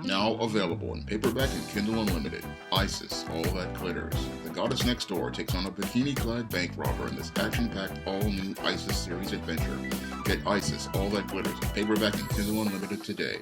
Now available in paperback and Kindle Unlimited. Isis, All That Glitters. The goddess next door takes on a bikini-clad bank robber in this action-packed, all-new Isis series adventure. Get Isis, All That Glitters in paperback and Kindle Unlimited today.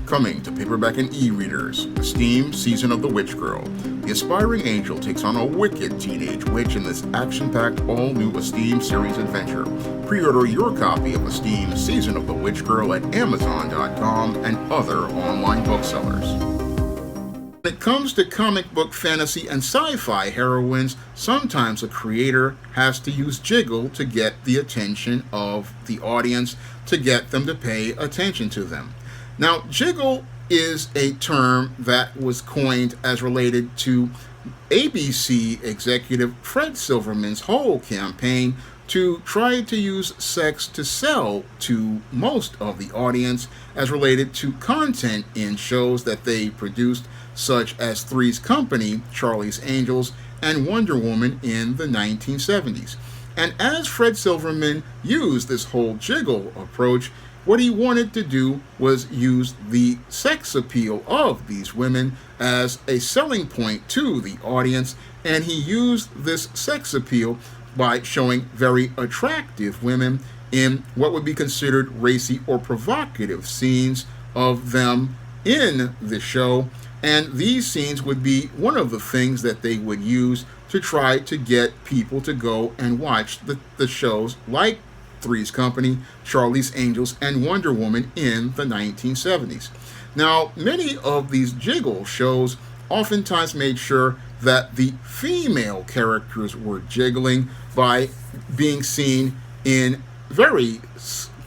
Coming to paperback and e-readers, the Steam Season of the Witch Girl. The aspiring angel takes on a wicked teenage witch in this action-packed, all-new Steam series adventure. Pre-order your copy of the Steam Season of the Witch Girl at Amazon.com and other online booksellers. When it comes to comic book, fantasy, and sci-fi heroines, sometimes a creator has to use Jiggle to get the attention of the audience, to get them to pay attention to them. Now, Jiggle is a term that was coined as related to ABC executive Fred Silverman's whole campaign to try to use sex to sell to most of the audience as related to content in shows that they produced, such as Three's Company, Charlie's Angels, and Wonder Woman in the 1970s. And as Fred Silverman used this whole Jiggle approach, what he wanted to do was use the sex appeal of these women as a selling point to the audience, and he used this sex appeal by showing very attractive women in what would be considered racy or provocative scenes of them in the show. And these scenes would be one of the things that they would use to try to get people to go and watch the shows like Three's Company, Charlie's Angels, and Wonder Woman in the 1970s. Now, many of these Jiggle shows oftentimes made sure that the female characters were jiggling by being seen in very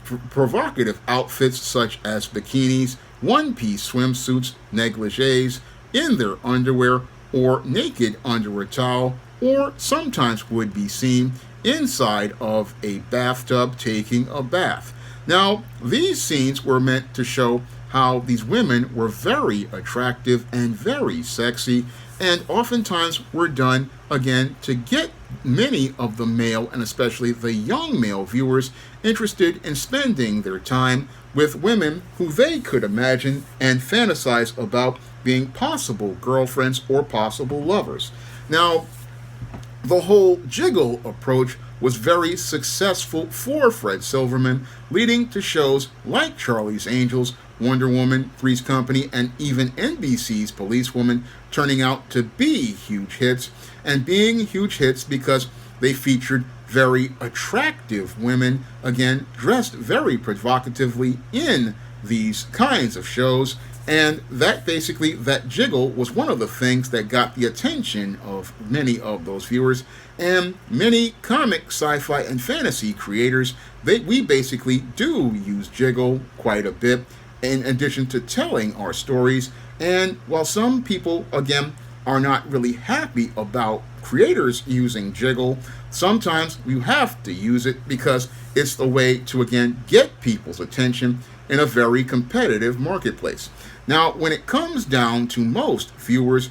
provocative outfits such as bikinis, one-piece swimsuits, negligees, in their underwear, or naked under a towel, or sometimes would be seen inside of a bathtub taking a bath. Now, these scenes were meant to show how these women were very attractive and very sexy, and oftentimes were done, again, to get many of the male, and especially the young male viewers, interested in spending their time with women who they could imagine and fantasize about being possible girlfriends or possible lovers. Now, the whole Jiggle approach was very successful for Fred Silverman, leading to shows like Charlie's Angels, Wonder Woman, Three's Company, and even NBC's Policewoman turning out to be huge hits, and being huge hits because they featured very attractive women, again, dressed very provocatively in these kinds of shows. And that basically, that Jiggle was one of the things that got the attention of many of those viewers. And many comic, sci-fi, and fantasy creators, we basically do use Jiggle quite a bit, in addition to telling our stories. And while some people, again, are not really happy about creators using Jiggle, sometimes you have to use it because it's the way to, again, get people's attention in a very competitive marketplace. Now, when it comes down to most viewers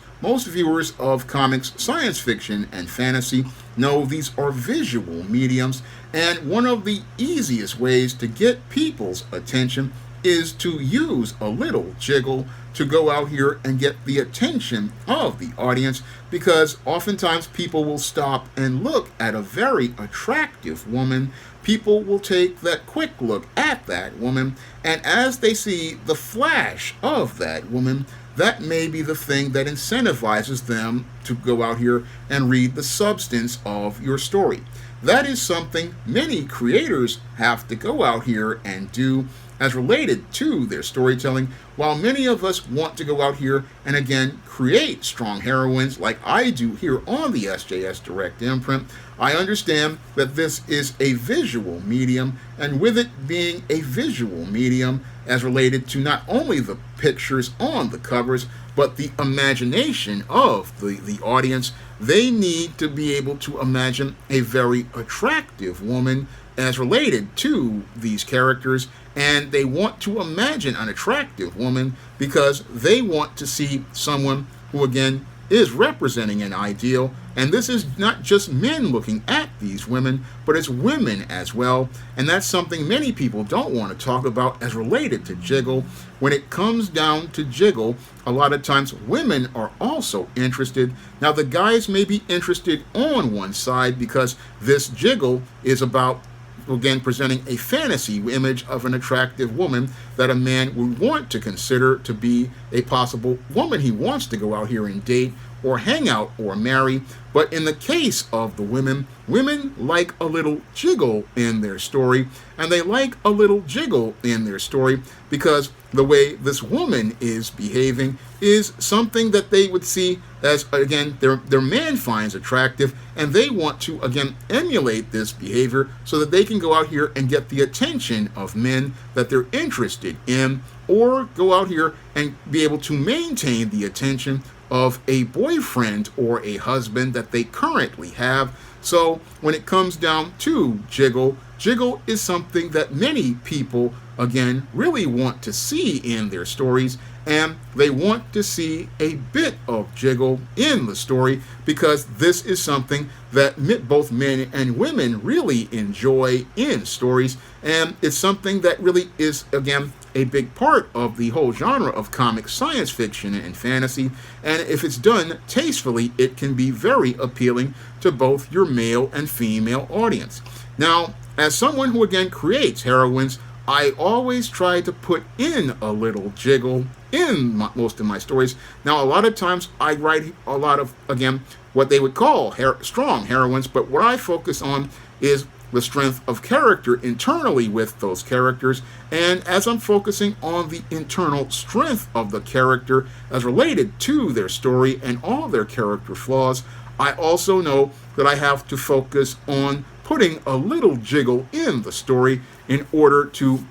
of comics, science fiction, and fantasy know these are visual mediums, and one of the easiest ways to get people's attention is to use a little Jiggle to go out here and get the attention of the audience, because oftentimes people will stop and look at a very attractive woman. People will take that quick look at that woman, and as they see the flash of that woman, that may be the thing that incentivizes them to go out here and read the substance of your story. That is something many creators have to go out here and do as related to their storytelling, while many of us want to go out here and, again, create strong heroines like I do here on the SJS Direct imprint. I understand that this is a visual medium, and with it being a visual medium as related to not only the pictures on the covers, but the imagination of the audience, they need to be able to imagine a very attractive woman as related to these characters, and they want to imagine an attractive woman because they want to see someone who, again, is representing an ideal, and this is not just men looking at these women, but it's women as well, and that's something many people don't want to talk about as related to Jiggle. When it comes down to Jiggle, a lot of times women are also interested. Now the guys may be interested on one side because this Jiggle is about, again, presenting a fantasy image of an attractive woman that a man would want to consider to be a possible woman he wants to go out here and date or hang out or marry. But in the case of the women, women like a little jiggle in their story, and they like a little jiggle in their story because the way this woman is behaving is something that they would see as, again, their man finds attractive, and they want to, again, emulate this behavior so that they can go out here and get the attention of men that they're interested in, or go out here and be able to maintain the attention of a boyfriend or a husband that they currently have. So when it comes down to Jiggle, Jiggle is something that many people, again, really want to see in their stories, and they want to see a bit of Jiggle in the story because this is something that both men and women really enjoy in stories, and it's something that really is, again, a big part of the whole genre of comic science fiction and fantasy, and if it's done tastefully, it can be very appealing to both your male and female audience. Now, as someone who, again, creates heroines, I always try to put in a little Jiggle in most of my stories. Now, a lot of times I write a lot of, again, what they would call strong heroines, but what I focus on is the strength of character internally with those characters. And as I'm focusing on the internal strength of the character as related to their story and all their character flaws, I also know that I have to focus on putting a little Jiggle in the story in order to,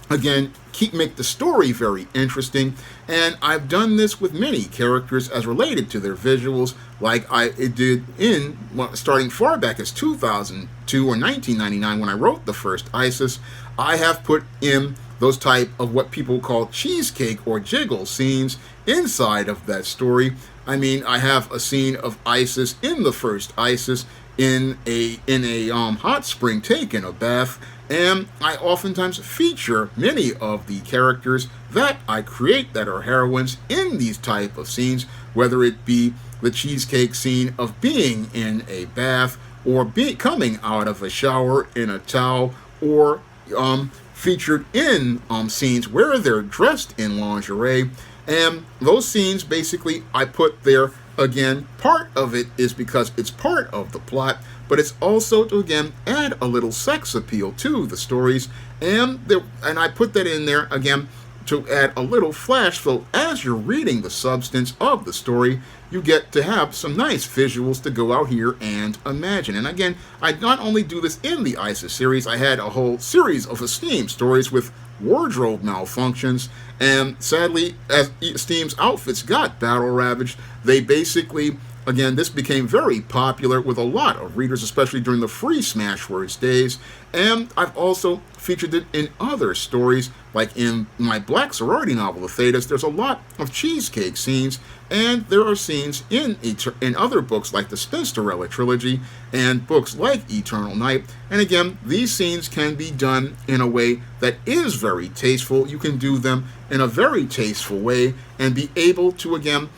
again, make the story very interesting. And I've done this with many characters as related to their visuals, like I did in, starting far back as 2002 or 1999 when I wrote the first Isis. I have put in those type of what people call cheesecake or Jiggle scenes inside of that story. I mean, I have a scene of Isis in the first Isis in a hot spring taking a bath, and I oftentimes feature many of the characters that I create that are heroines in these type of scenes, whether it be the cheesecake scene of being in a bath, or coming out of a shower in a towel, or featured in scenes where they're dressed in lingerie. And those scenes, basically, I put there. Again, part of it is because it's part of the plot, but it's also to, again, add a little sex appeal to the stories, and I put that in there, again, to add a little flash, so as you're reading the substance of the story, you get to have some nice visuals to go out here and imagine. And again, I not only do this in the Isis series, I had a whole series of Esteem stories with wardrobe malfunctions, and sadly, as Esteem's outfits got battle ravaged, they basically, again, this became very popular with a lot of readers, especially during the free Smashwords days, and I've also featured it in other stories, like in my Black sorority novel, The Thetas. There's a lot of cheesecake scenes, and there are scenes in other books like the Spinsterella trilogy and books like Eternal Night. And again, these scenes can be done in a way that is very tasteful. You can do them in a very tasteful way and be able to, again,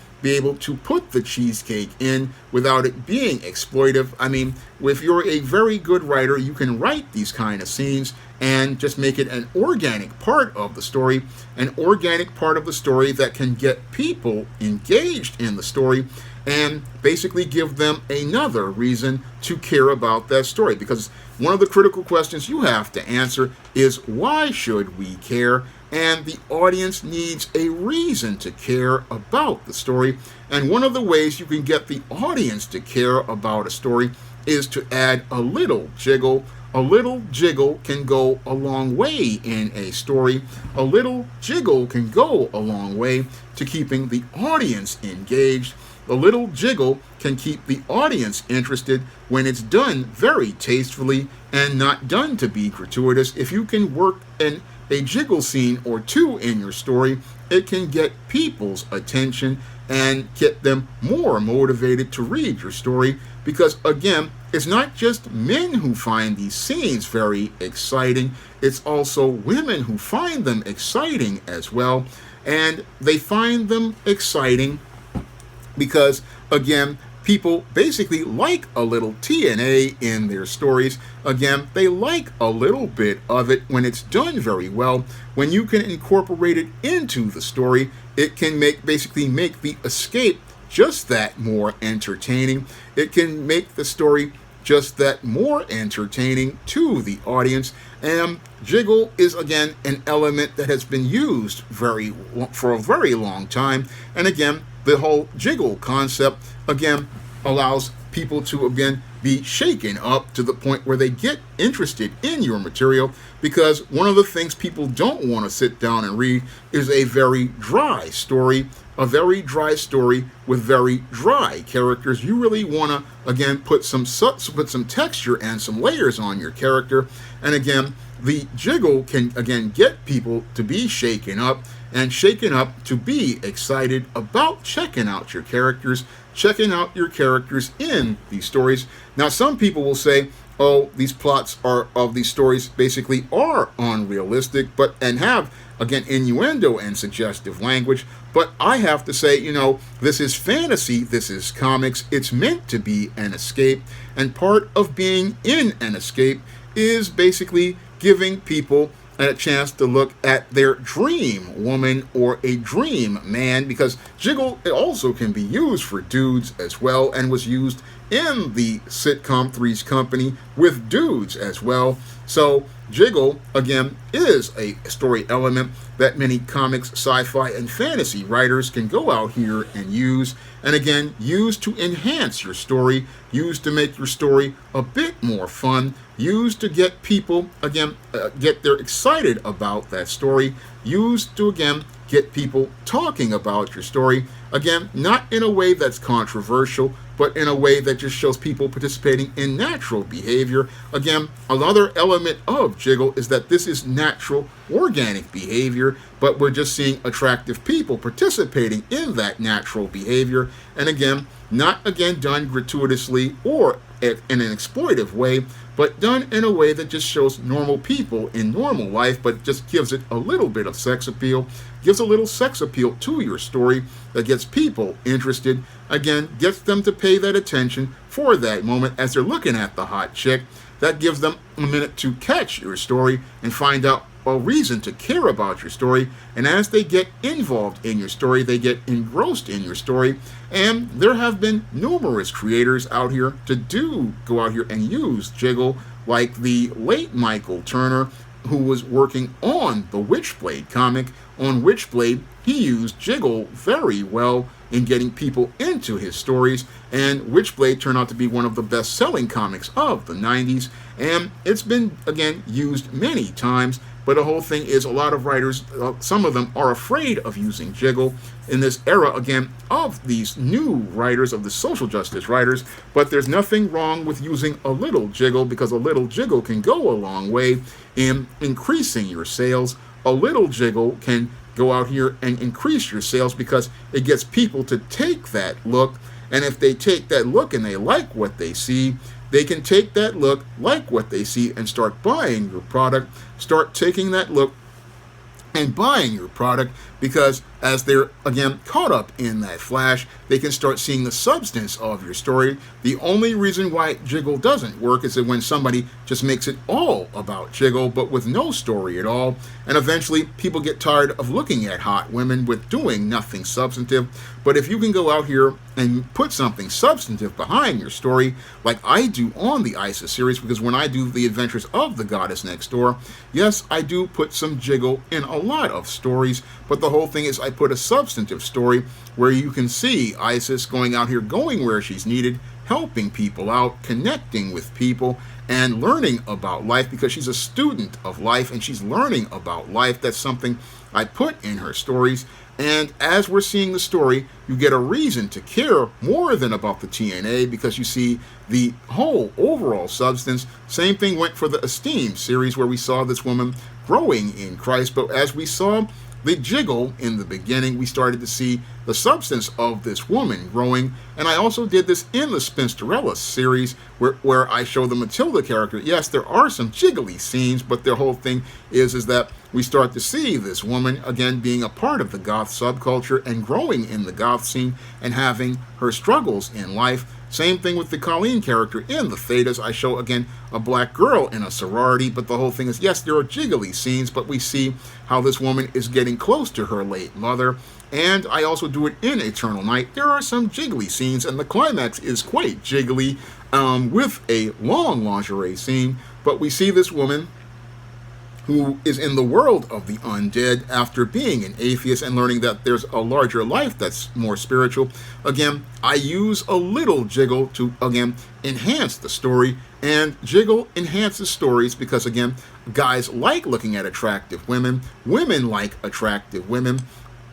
put the cheesecake in without it being exploitive. I mean, if you're a very good writer, you can write these kind of scenes and just make it an organic part of the story, an organic part of the story that can get people engaged in the story and basically give them another reason to care about that story. Because one of the critical questions you have to answer is, why should we care? And the audience needs a reason to care about the story. And one of the ways you can get the audience to care about a story is to add a little Jiggle. A little Jiggle can go a long way in a story. A little Jiggle can go a long way to keeping the audience engaged. A little Jiggle can keep the audience interested when it's done very tastefully and not done to be gratuitous. If you can work and a jiggle scene or two in your story, it can get people's attention and get them more motivated to read your story because, again, it's not just men who find these scenes very exciting, it's also women who find them exciting as well. And they find them exciting because, again, people basically like a little TNA in their stories. Again, they like a little bit of it when it's done very well. When you can incorporate it into the story, it can basically make the escape just that more entertaining. It can make the story just that more entertaining to the audience. And jiggle is, again, an element that has been used for a very long time. And again, the whole jiggle concept, again, allows people to, again, be shaken up to the point where they get interested in your material, because one of the things people don't want to sit down and read is a very dry story, with very dry characters. You really want to, again, put some texture and some layers on your character. And again, the jiggle can, again, get people to be shaken up to be excited about checking out your characters in these stories. Now, some people will say, oh, these plots of these stories basically are unrealistic, and have, again, innuendo and suggestive language. But I have to say, this is fantasy, this is comics, it's meant to be an escape, and part of being in an escape is basically giving people a chance to look at their dream woman or a dream man, because jiggle also can be used for dudes as well, and was used in the sitcom Three's Company with dudes as well. So jiggle, again, is a story element that many comics, sci-fi, and fantasy writers can go out here and use, and again, use to enhance your story, use to make your story a bit more fun, use to get people, again, they're excited about that story, use to, again, get people talking about your story, again, not in a way that's controversial, but in a way that just shows people participating in natural behavior. Again, another element of jiggle is that this is natural, organic behavior, but we're just seeing attractive people participating in that natural behavior. And again, not, again, done gratuitously or in an exploitive way, but done in a way that just shows normal people in normal life, but just gives it a little bit of sex appeal, gives a little sex appeal to your story that gets people interested, again, gets them to pay that attention for that moment as they're looking at the hot chick. That gives them a minute to catch your story and find out a reason to care about your story. And as they get involved in your story, they get engrossed in your story. And there have been numerous creators out here to go out here and use jiggle, like the late Michael Turner, who was working on the Witchblade comic. On Witchblade, he used jiggle very well in getting people into his stories, and Witchblade turned out to be one of the best-selling comics of the 90s, and it's been, again, used many times. But the whole thing is, a lot of writers, some of them are afraid of using jiggle in this era, again, of these new writers, of the social justice writers. But there's nothing wrong with using a little jiggle, because a little jiggle can go a long way in increasing your sales. A little jiggle can go out here and increase your sales because it gets people to take that look. And if they take that look and they like what they see, they can take that look, like what they see, and start buying your product, start taking that look and buying your product, because as they're, again, caught up in that flash, they can start seeing the substance of your story. The only reason why jiggle doesn't work is that when somebody just makes it all about jiggle, but with no story at all, and eventually people get tired of looking at hot women with doing nothing substantive. But if you can go out here and put something substantive behind your story, like I do on the ISIS series, because when I do the adventures of the Goddess Next Door, yes, I do put some jiggle in a lot of stories, but the whole thing is I put a substantive story where you can see Isis going out here, going where she's needed, helping people out, connecting with people, and learning about life, because she's a student of life and she's learning about life. That's something I put in her stories. And as we're seeing the story, you get a reason to care more than about the TNA, because you see the whole overall substance. Same thing went for the Esteem series, where we saw this woman growing in Christ. But as we saw the Jiggle in the beginning, we started to see the substance of this woman growing. And I also did this in the Spinsterella series where I show the Matilda character. Yes, there are some jiggly scenes, but the whole thing is that we start to see this woman again being a part of the goth subculture and growing in the goth scene and having her struggles in life. Same thing with the Colleen character in the Thetas. I show again a black girl in a sorority, but the whole thing is, yes, there are jiggly scenes, but we see how this woman is getting close to her late mother. And I also do it in Eternal Night. There are some jiggly scenes, and the climax is quite jiggly with a long lingerie scene. But we see this woman who is in the world of the undead after being an atheist and learning that there's a larger life that's more spiritual. Again, I use a little Jiggle to, again, enhance the story. And Jiggle enhances stories because, again, guys like looking at attractive women. Women like attractive women.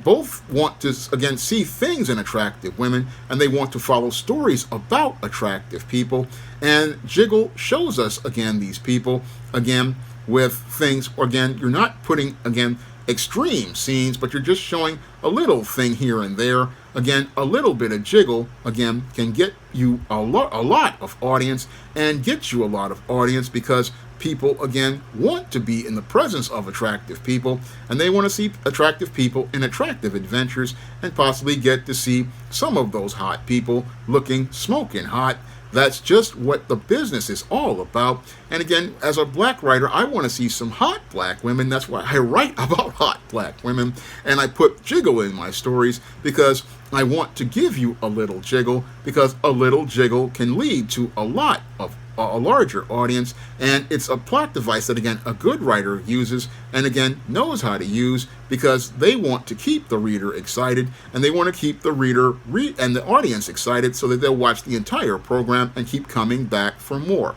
Both want to, again, see things in attractive women, and they want to follow stories about attractive people. And Jiggle shows us, again, these people, again, with things, again, you're not putting, again, extreme scenes, but you're just showing a little thing here and there. Again, a little bit of Jiggle, again, can get you a lot of audience and get you a lot of audience because people, again, want to be in the presence of attractive people, and they want to see attractive people in attractive adventures and possibly get to see some of those hot people looking smoking hot. That's just what the business is all about. And again, as a black writer, I want to see some hot black women. That's why I write about hot black women. And I put Jiggle in my stories because I want to give you a little Jiggle, because a little Jiggle can lead to a lot of a larger audience, and it's a plot device that, again, a good writer uses and, again, knows how to use because they want to keep the reader excited and they want to keep the reader and the audience excited so that they'll watch the entire program and keep coming back for more.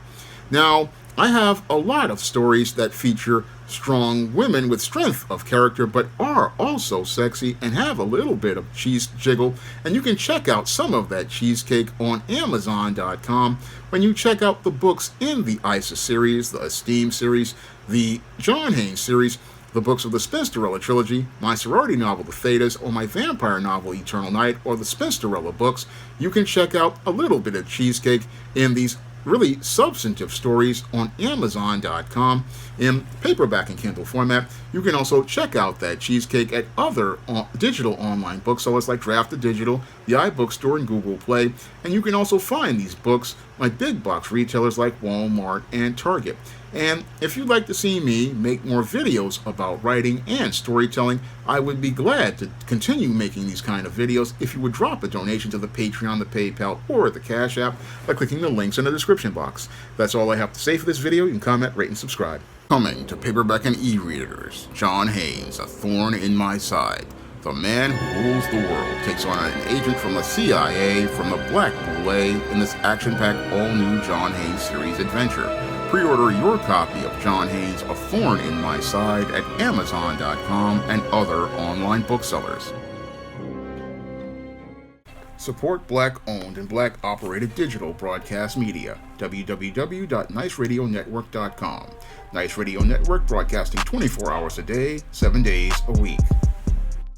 Now, I have a lot of stories that feature strong women with strength of character, but are also sexy and have a little bit of cheese jiggle. And you can check out some of that cheesecake on Amazon.com when you check out the books in the ISIS series, the Esteem series, the John Haynes series, the books of the Spinsterella trilogy, my sorority novel, The Thetas, or my vampire novel, Eternal Night, or the Spinsterella books. You can check out a little bit of cheesecake in these really substantive stories on Amazon.com in paperback and Kindle format. You can also check out that cheesecake at other digital online booksellers like Draft the Digital, the iBookstore, and Google Play. And you can also find these books like big box retailers like Walmart and Target. And if you'd like to see me make more videos about writing and storytelling, I would be glad to continue making these kind of videos if you would drop a donation to the Patreon, the PayPal, or the Cash App by clicking the links in the description box. That's all I have to say for this video. You can comment, rate, and subscribe. Coming to paperback and e-readers, John Haynes, A Thorn in My Side. The man who rules the world takes on an agent from the CIA from the Black Boule in this action-packed all-new John Haynes series adventure. Pre-order your copy of John Haynes' A Thorn in My Side at Amazon.com and other online booksellers. Support Black-owned and Black-operated digital broadcast media. www.niceradionetwork.com. Nice Radio Network, broadcasting 24 hours a day, 7 days a week.